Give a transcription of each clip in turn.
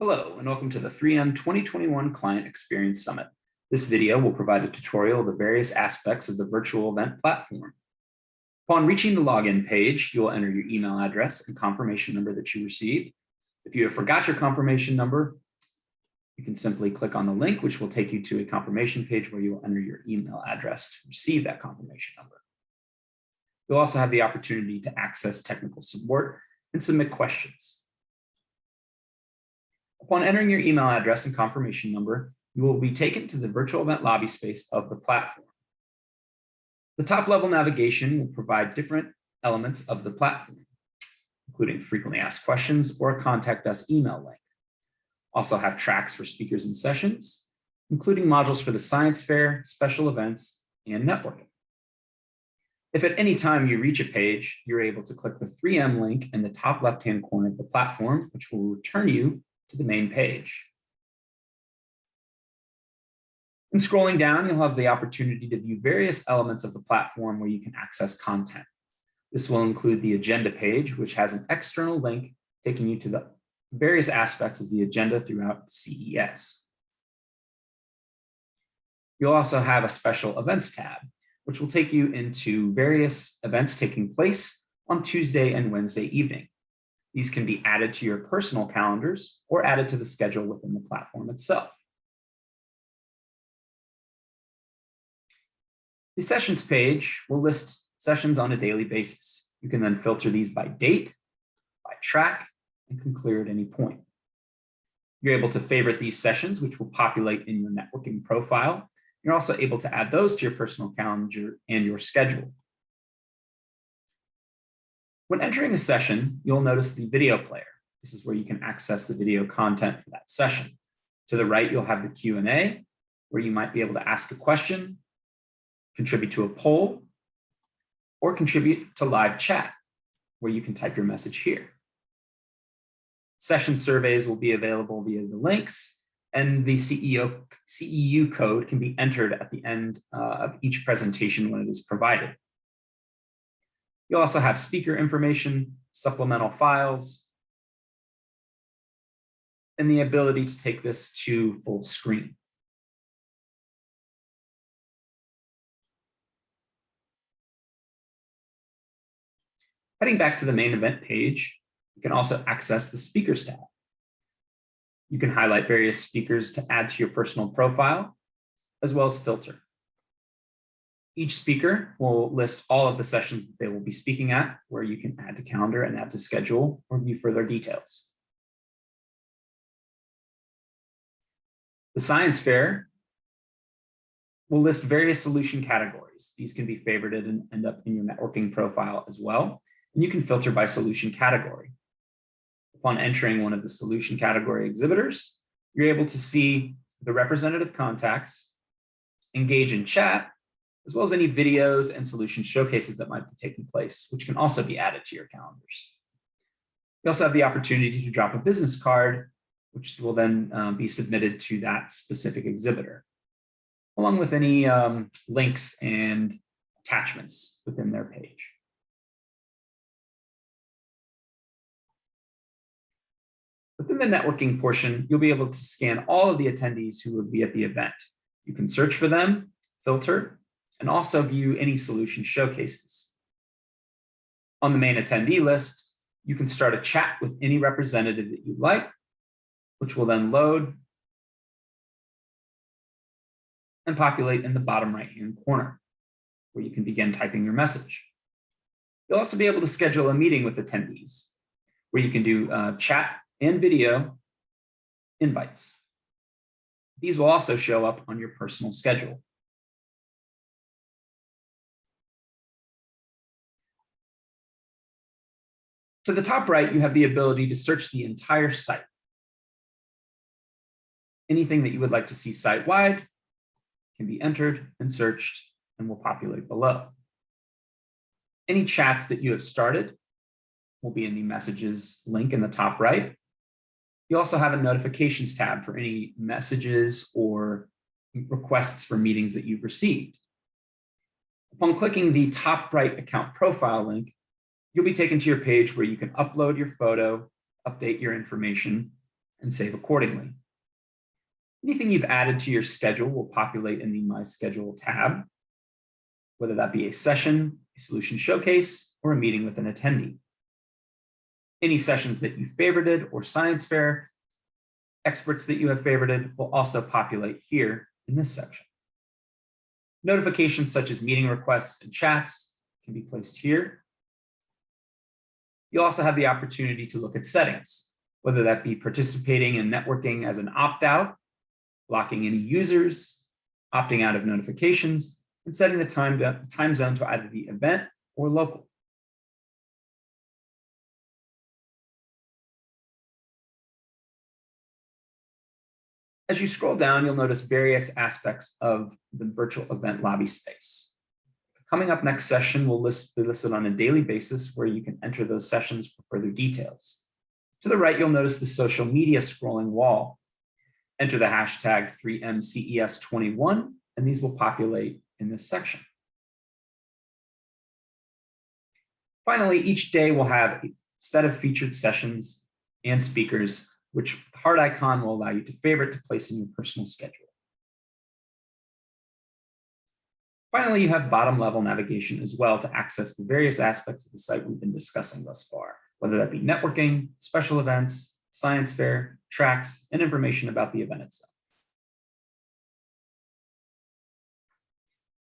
Hello, and welcome to the 3M 2021 Client Experience Summit. This video will provide a tutorial of the various aspects of the virtual event platform. Upon reaching the login page, you will enter your email address and confirmation number that you received. If you have forgot your confirmation number, you can simply click on the link, which will take you to a confirmation page where you will enter your email address to receive that confirmation number. You'll also have the opportunity to access technical support and submit questions. Upon entering your email address and confirmation number, you will be taken to the virtual event lobby space of the platform. The top-level navigation will provide different elements of the platform, including frequently asked questions or a contact us email link. Also have tracks for speakers and sessions, including modules for the science fair, special events, and networking. If at any time you reach a page, you're able to click the 3M link in the top left-hand corner of the platform, which will return you to the main page. And scrolling down, you'll have the opportunity to view various elements of the platform where you can access content. This will include the agenda page, which has an external link taking you to the various aspects of the agenda throughout CES. You'll also have a special events tab, which will take you into various events taking place on Tuesday and Wednesday evening. These can be added to your personal calendars or added to the schedule within the platform itself. The sessions page will list sessions on a daily basis. You can then filter these by date, by track, and can clear at any point. You're able to favorite these sessions, which will populate in your networking profile. You're also able to add those to your personal calendar and your schedule. When entering a session, you'll notice the video player. This is where you can access the video content for that session. To the right, you'll have the Q&A, where you might be able to ask a question, contribute to a poll, or contribute to live chat, where you can type your message here. Session surveys will be available via the links, and the CEU code can be entered at the end of each presentation when it is provided. You'll also have speaker information, supplemental files, and the ability to take this to full screen. Heading back to the main event page, you can also access the Speakers tab. You can highlight various speakers to add to your personal profile, as well as filter. Each speaker will list all of the sessions that they will be speaking at, where you can add to calendar and add to schedule or view further details. The science fair will list various solution categories. These can be favorited and end up in your networking profile as well. And you can filter by solution category. Upon entering one of the solution category exhibitors, you're able to see the representative contacts, engage in chat, as well as any videos and solution showcases that might be taking place, which can also be added to your calendars. You also have the opportunity to drop a business card, which will then be submitted to that specific exhibitor, along with any links and attachments within their page. Within the networking portion, you'll be able to scan all of the attendees who will be at the event. You can search for them, filter, and also view any solution showcases. On the main attendee list, you can start a chat with any representative that you'd like, which will then load and populate in the bottom right-hand corner, where you can begin typing your message. You'll also be able to schedule a meeting with attendees, where you can do chat and video invites. These will also show up on your personal schedule. To the top right, you have the ability to search the entire site. Anything that you would like to see site-wide can be entered and searched and will populate below. Any chats that you have started will be in the messages link in the top right. You also have a notifications tab for any messages or requests for meetings that you've received. Upon clicking the top right account profile link, you'll be taken to your page where you can upload your photo, update your information, and save accordingly. Anything you've added to your schedule will populate in the My Schedule tab, whether that be a session, a solution showcase, or a meeting with an attendee. Any sessions that you favorited or science fair experts that you have favorited will also populate here in this section. Notifications such as meeting requests and chats can be placed here. You also have the opportunity to look at settings, whether that be participating in networking as an opt-out, blocking any users, opting out of notifications, and setting the time zone to either the event or local. As you scroll down, you'll notice various aspects of the virtual event lobby space. Coming up next session will be listed on a daily basis where you can enter those sessions for further details. To the right, you'll notice the social media scrolling wall. Enter the hashtag 3MCES21, and these will populate in this section. Finally, each day will have a set of featured sessions and speakers, which the heart icon will allow you to favorite to place in your personal schedule. Finally, you have bottom level navigation as well to access the various aspects of the site we've been discussing thus far, whether that be networking, special events, science fair, tracks, and information about the event itself.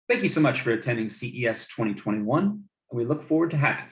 Thank you so much for attending CES 2021, and we look forward to having you.